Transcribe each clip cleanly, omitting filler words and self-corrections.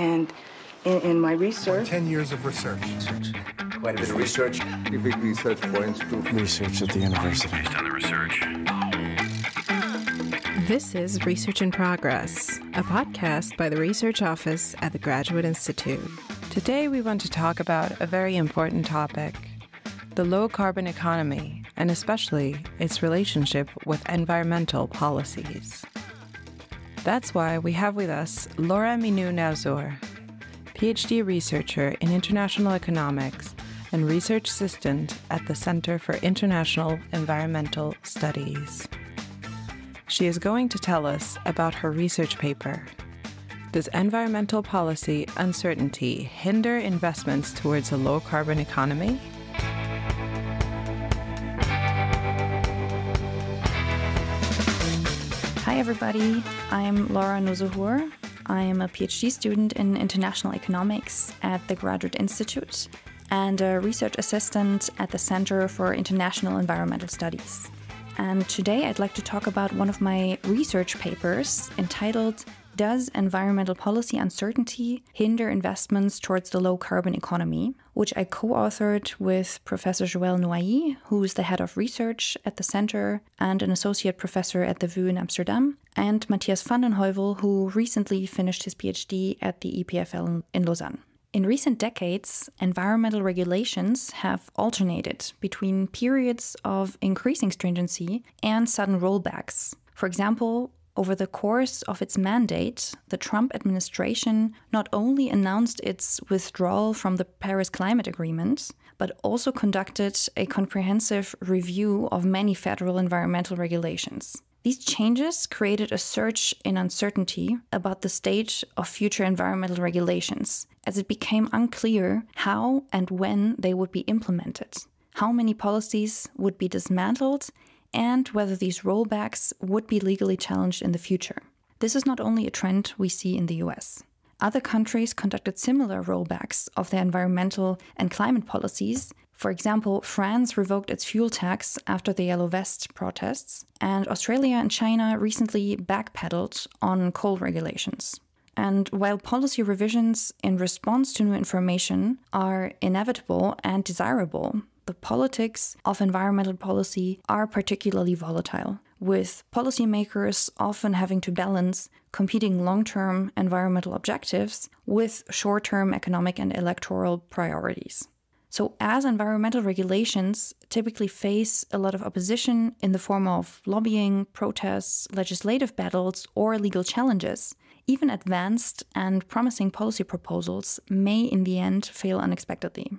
And in my research... 10 years of research. Quite a bit of research. Specific research points to research at the university. Based on the research. This is Research in Progress, a podcast by the Research Office at the Graduate Institute. Today we want to talk about a very important topic, the low-carbon economy, and especially its relationship with environmental policies. That's why we have with us Laura Minu Nowzohour, PhD researcher in international economics and research assistant at the Center for International Environmental Studies. She is going to tell us about her research paper. Does environmental policy uncertainty hinder investments towards a low-carbon economy? Hi everybody, I'm Laura Minu Nowzohour. I am a PhD student in international economics at the Graduate Institute and a research assistant at the Center for International Environmental Studies. And today I'd like to talk about one of my research papers entitled Does Environmental Policy Uncertainty Hinder Investments Towards the Low-Carbon Economy?, which I co-authored with Professor Joël Noailly, who is the head of research at the center and an associate professor at the VU in Amsterdam, and Matthias van den Heuvel, who recently finished his PhD at the EPFL in Lausanne. In recent decades, environmental regulations have alternated between periods of increasing stringency and sudden rollbacks. For example, over the course of its mandate, the Trump administration not only announced its withdrawal from the Paris Climate Agreement, but also conducted a comprehensive review of many federal environmental regulations. These changes created a surge in uncertainty about the state of future environmental regulations, as it became unclear how and when they would be implemented, how many policies would be dismantled, and whether these rollbacks would be legally challenged in the future. This is not only a trend we see in the US. Other countries conducted similar rollbacks of their environmental and climate policies. For example, France revoked its fuel tax after the Yellow Vest protests, and Australia and China recently backpedaled on coal regulations. And while policy revisions in response to new information are inevitable and desirable, the politics of environmental policy are particularly volatile, with policymakers often having to balance competing long-term environmental objectives with short-term economic and electoral priorities. So as environmental regulations typically face a lot of opposition in the form of lobbying, protests, legislative battles, or legal challenges, even advanced and promising policy proposals may in the end fail unexpectedly.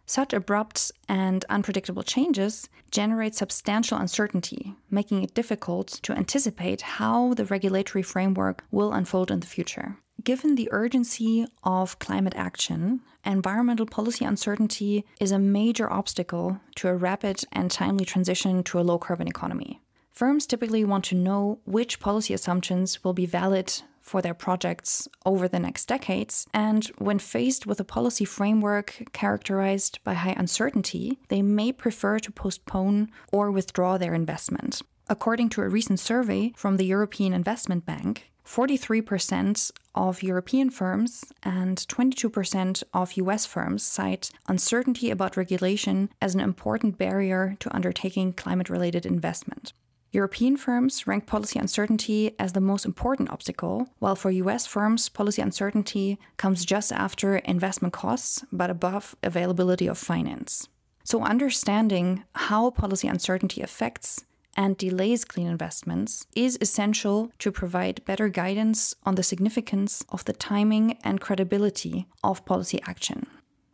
Such abrupt and unpredictable changes generate substantial uncertainty, making it difficult to anticipate how the regulatory framework will unfold in the future. Given the urgency of climate action, environmental policy uncertainty is a major obstacle to a rapid and timely transition to a low-carbon economy. Firms typically want to know which policy assumptions will be valid for their projects over the next decades, and when faced with a policy framework characterized by high uncertainty, they may prefer to postpone or withdraw their investment. According to a recent survey from the European Investment Bank, 43% of European firms and 22% of US firms cite uncertainty about regulation as an important barrier to undertaking climate-related investment. European firms rank policy uncertainty as the most important obstacle, while for US firms, policy uncertainty comes just after investment costs, but above availability of finance. So understanding how policy uncertainty affects and delays clean investments is essential to provide better guidance on the significance of the timing and credibility of policy action.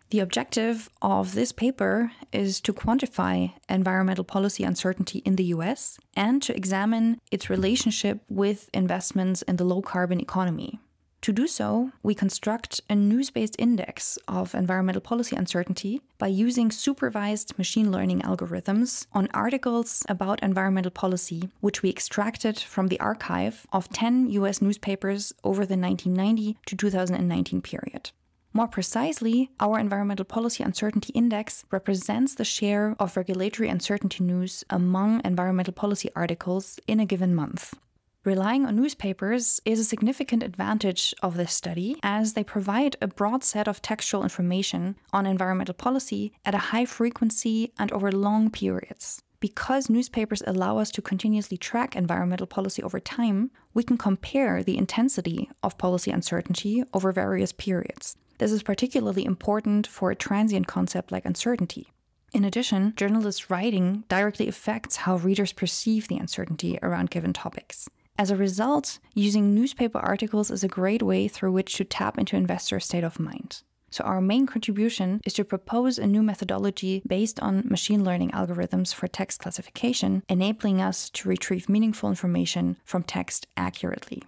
The objective of this paper is to quantify environmental policy uncertainty in the US and to examine its relationship with investments in the low-carbon economy. To do so, we construct a news-based index of environmental policy uncertainty by using supervised machine learning algorithms on articles about environmental policy, which we extracted from the archive of 10 US newspapers over the 1990 to 2019 period. More precisely, our Environmental Policy Uncertainty Index represents the share of regulatory uncertainty news among environmental policy articles in a given month. Relying on newspapers is a significant advantage of this study, as they provide a broad set of textual information on environmental policy at a high frequency and over long periods. Because newspapers allow us to continuously track environmental policy over time, we can compare the intensity of policy uncertainty over various periods. This is particularly important for a transient concept like uncertainty. In addition, journalists' writing directly affects how readers perceive the uncertainty around given topics. As a result, using newspaper articles is a great way through which to tap into investors' state of mind. So our main contribution is to propose a new methodology based on machine learning algorithms for text classification, enabling us to retrieve meaningful information from text accurately.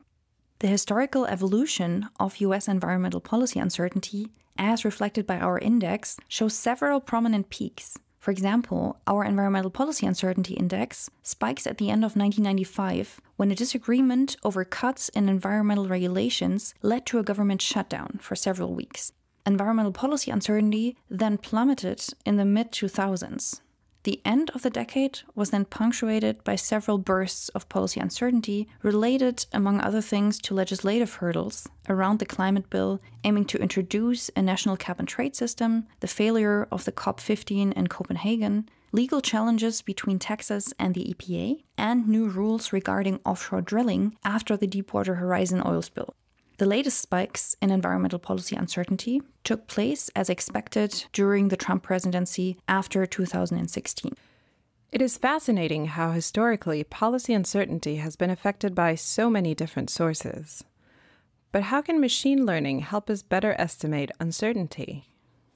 The historical evolution of US environmental policy uncertainty, as reflected by our index, shows several prominent peaks. For example, our environmental policy uncertainty index spikes at the end of 1995 when a disagreement over cuts in environmental regulations led to a government shutdown for several weeks. Environmental policy uncertainty then plummeted in the mid-2000s. The end of the decade was then punctuated by several bursts of policy uncertainty related, among other things, to legislative hurdles around the climate bill aiming to introduce a national cap-and-trade system, the failure of the COP15 in Copenhagen, legal challenges between Texas and the EPA, and new rules regarding offshore drilling after the Deepwater Horizon oil spill. The latest spikes in environmental policy uncertainty took place as expected during the Trump presidency after 2016. It is fascinating how historically policy uncertainty has been affected by so many different sources. But how can machine learning help us better estimate uncertainty?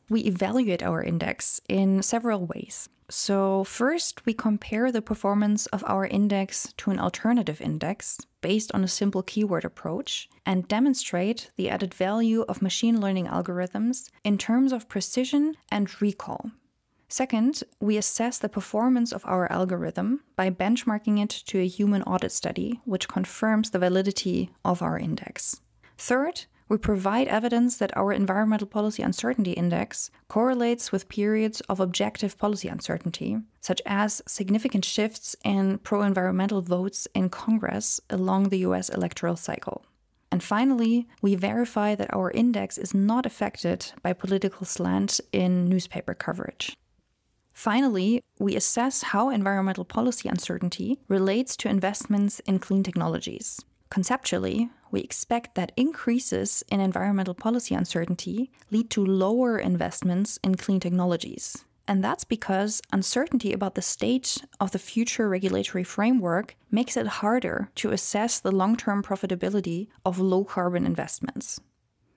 We evaluate our index in several ways. So first, we compare the performance of our index to an alternative index based on a simple keyword approach and demonstrate the added value of machine learning algorithms in terms of precision and recall. Second, we assess the performance of our algorithm by benchmarking it to a human audit study, which confirms the validity of our index. Third, we provide evidence that our environmental policy uncertainty index correlates with periods of objective policy uncertainty, such as significant shifts in pro-environmental votes in Congress along the US electoral cycle. And finally, we verify that our index is not affected by political slant in newspaper coverage. Finally, we assess how environmental policy uncertainty relates to investments in clean technologies. Conceptually, we expect that increases in environmental policy uncertainty lead to lower investments in clean technologies. And that's because uncertainty about the state of the future regulatory framework makes it harder to assess the long-term profitability of low-carbon investments.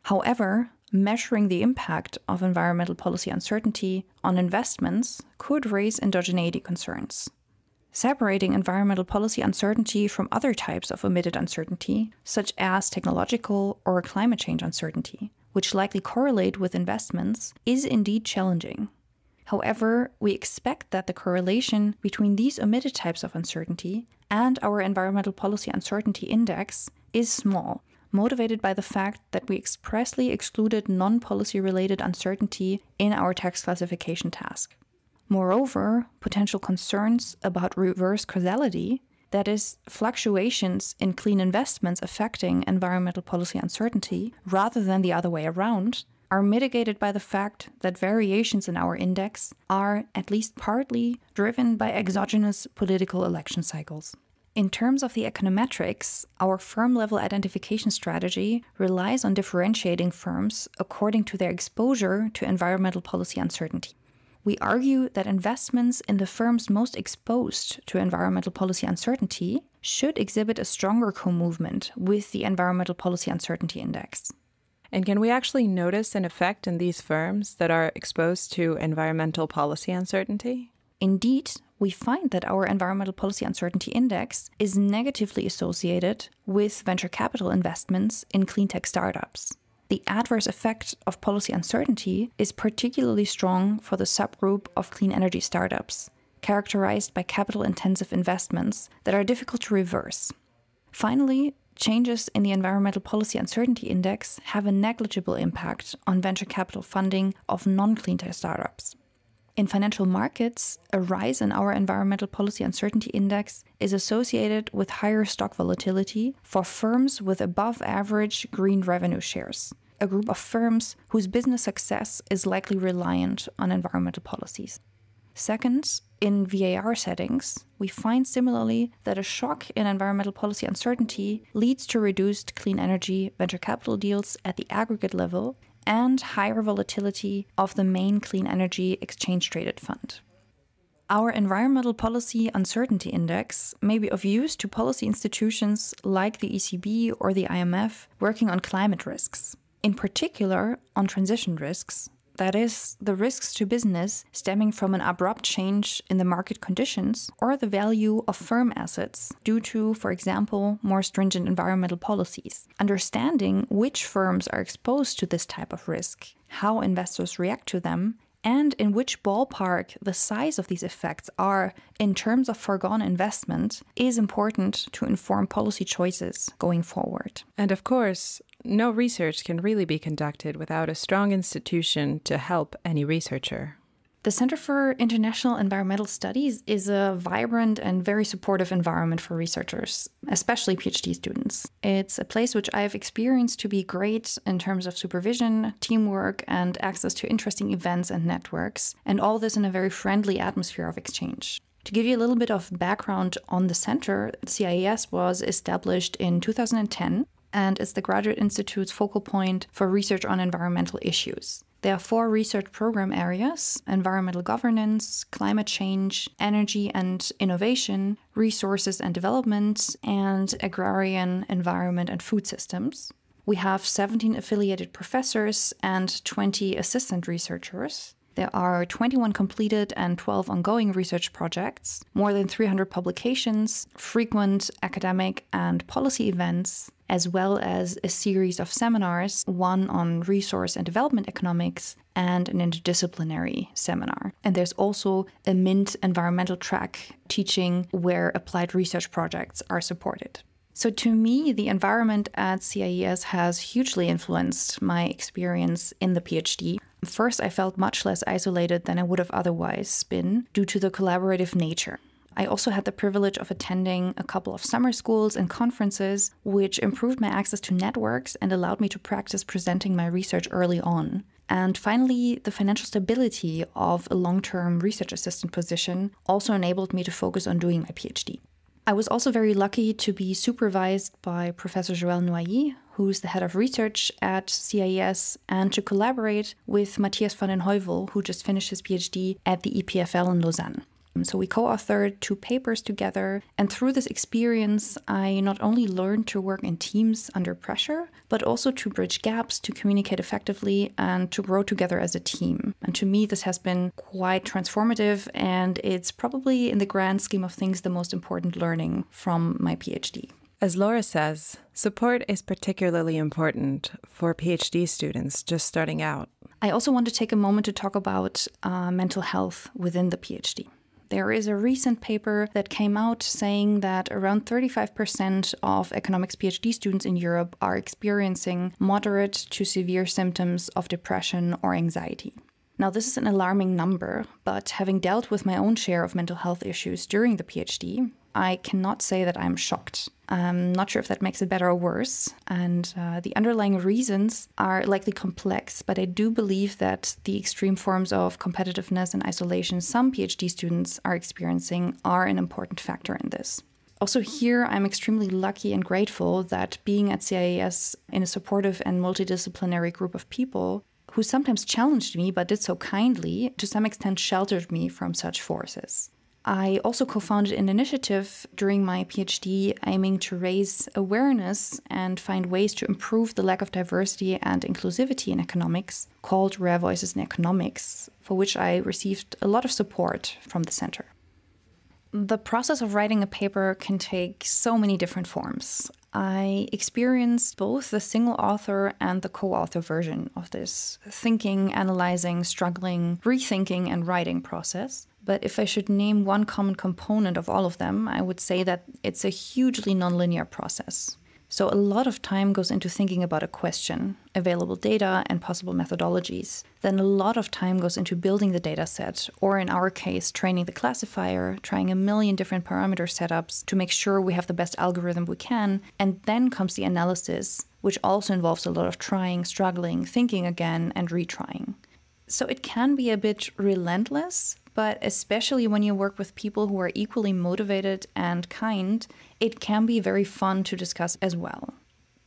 However, measuring the impact of environmental policy uncertainty on investments could raise endogeneity concerns. Separating environmental policy uncertainty from other types of omitted uncertainty, such as technological or climate change uncertainty, which likely correlate with investments, is indeed challenging. However, we expect that the correlation between these omitted types of uncertainty and our environmental policy uncertainty index is small, motivated by the fact that we expressly excluded non-policy related uncertainty in our text classification task. Moreover, potential concerns about reverse causality, that is, fluctuations in clean investments affecting environmental policy uncertainty rather than the other way around, are mitigated by the fact that variations in our index are, at least partly, driven by exogenous political election cycles. In terms of the econometrics, our firm-level identification strategy relies on differentiating firms according to their exposure to environmental policy uncertainty. We argue that investments in the firms most exposed to environmental policy uncertainty should exhibit a stronger co-movement with the environmental policy uncertainty index. And can we actually notice an effect in these firms that are exposed to environmental policy uncertainty? Indeed, we find that our environmental policy uncertainty index is negatively associated with venture capital investments in clean tech startups. The adverse effect of policy uncertainty is particularly strong for the subgroup of clean energy startups, characterized by capital-intensive investments that are difficult to reverse. Finally, changes in the environmental policy uncertainty index have a negligible impact on venture capital funding of non-clean tech startups. In financial markets, a rise in our environmental policy uncertainty index is associated with higher stock volatility for firms with above average green revenue shares, a group of firms whose business success is likely reliant on environmental policies. Second, in VAR settings, we find similarly that a shock in environmental policy uncertainty leads to reduced clean energy venture capital deals at the aggregate level and higher volatility of the main clean energy exchange-traded fund. Our environmental policy uncertainty index may be of use to policy institutions like the ECB or the IMF working on climate risks, in particular on transition risks. That is, the risks to business stemming from an abrupt change in the market conditions or the value of firm assets due to, for example, more stringent environmental policies. Understanding which firms are exposed to this type of risk, how investors react to them, and in which ballpark the size of these effects are in terms of foregone investment is important to inform policy choices going forward. And of course, no research can really be conducted without a strong institution to help any researcher. The Center for International Environmental Studies is a vibrant and very supportive environment for researchers, especially PhD students. It's a place which I've experienced to be great in terms of supervision, teamwork, and access to interesting events and networks, and all this in a very friendly atmosphere of exchange. To give you a little bit of background on the center, CIES was established in 2010 and is the Graduate Institute's focal point for research on environmental issues. There are 4 research program areas: environmental governance, climate change, energy and innovation, resources and development, and agrarian, environment and food systems. We have 17 affiliated professors and 20 assistant researchers. There are 21 completed and 12 ongoing research projects, more than 300 publications, frequent academic and policy events, as well as a series of seminars, one on resource and development economics and an interdisciplinary seminar. And there's also a MINT environmental track teaching where applied research projects are supported. So to me, the environment at CIES has hugely influenced my experience in the PhD. First, I felt much less isolated than I would have otherwise been due to the collaborative nature. I also had the privilege of attending a couple of summer schools and conferences, which improved my access to networks and allowed me to practice presenting my research early on. And finally, the financial stability of a long-term research assistant position also enabled me to focus on doing my PhD. I was also very lucky to be supervised by Professor Joël Noyer, who's the head of research at CIES, and to collaborate with Matthias van den Heuvel, who just finished his PhD at the EPFL in Lausanne. So we co-authored 2 papers together, and through this experience, I not only learned to work in teams under pressure, but also to bridge gaps, to communicate effectively, and to grow together as a team. And to me, this has been quite transformative, and it's probably, in the grand scheme of things, the most important learning from my PhD. As Laura says, support is particularly important for PhD students just starting out. I also want to take a moment to talk about mental health within the PhD. There is a recent paper that came out saying that around 35% of economics PhD students in Europe are experiencing moderate to severe symptoms of depression or anxiety. Now, this is an alarming number, but having dealt with my own share of mental health issues during the PhD, I cannot say that I'm shocked. I'm not sure if that makes it better or worse, and the underlying reasons are likely complex, but I do believe that the extreme forms of competitiveness and isolation some PhD students are experiencing are an important factor in this. Also here, I'm extremely lucky and grateful that being at CIES in a supportive and multidisciplinary group of people who sometimes challenged me but did so kindly, to some extent sheltered me from such forces. I also co-founded an initiative during my PhD aiming to raise awareness and find ways to improve the lack of diversity and inclusivity in economics, called Rare Voices in Economics, for which I received a lot of support from the center. The process of writing a paper can take so many different forms. I experienced both the single author and the co-author version of this thinking, analyzing, struggling, rethinking, and writing process. But if I should name one common component of all of them, I would say that it's a hugely nonlinear process. So a lot of time goes into thinking about a question, available data, and possible methodologies. Then a lot of time goes into building the data set, or in our case, training the classifier, trying a million different parameter setups to make sure we have the best algorithm we can. And then comes the analysis, which also involves a lot of trying, struggling, thinking again, and retrying. So it can be a bit relentless, but especially when you work with people who are equally motivated and kind, it can be very fun to discuss as well.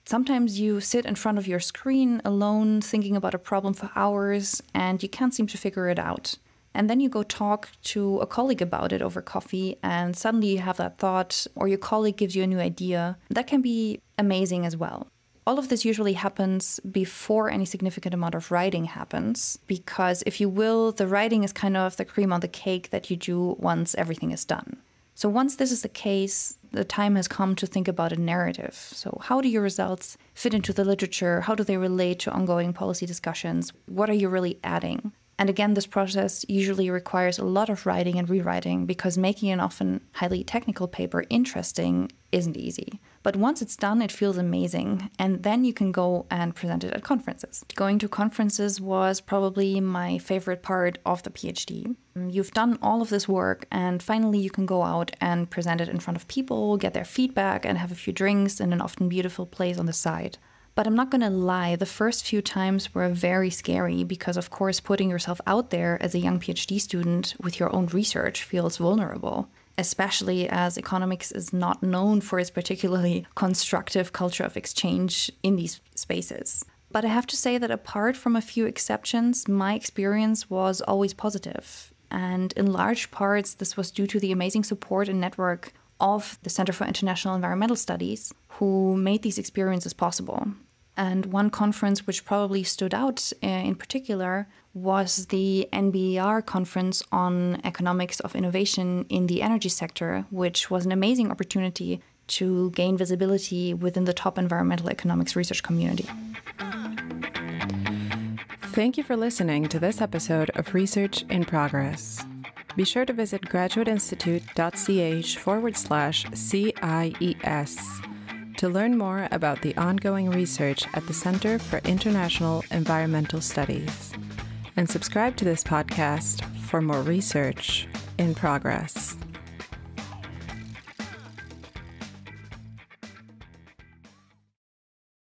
Sometimes you sit in front of your screen alone thinking about a problem for hours and you can't seem to figure it out. And then you go talk to a colleague about it over coffee and suddenly you have that thought, or your colleague gives you a new idea. That can be amazing as well. All of this usually happens before any significant amount of writing happens, because if you will, the writing is kind of the cream on the cake that you do once everything is done. So once this is the case, the time has come to think about a narrative. So how do your results fit into the literature? How do they relate to ongoing policy discussions? What are you really adding? And again, this process usually requires a lot of writing and rewriting because making an often highly technical paper interesting isn't easy. But once it's done, it feels amazing. And then you can go and present it at conferences. Going to conferences was probably my favorite part of the PhD. You've done all of this work and finally you can go out and present it in front of people, get their feedback and have a few drinks in an often beautiful place on the side. But I'm not going to lie, the first few times were very scary because, of course, putting yourself out there as a young PhD student with your own research feels vulnerable, especially as economics is not known for its particularly constructive culture of exchange in these spaces. But I have to say that apart from a few exceptions, my experience was always positive. And in large parts, this was due to the amazing support and network of the Center for International Environmental Studies, who made these experiences possible. And one conference which probably stood out in particular was the NBER conference on economics of innovation in the energy sector, which was an amazing opportunity to gain visibility within the top environmental economics research community. Thank you for listening to this episode of Research in Progress. Be sure to visit graduateinstitute.ch/CIES to learn more about the ongoing research at the Center for International Environmental Studies. And subscribe to this podcast for more research in progress.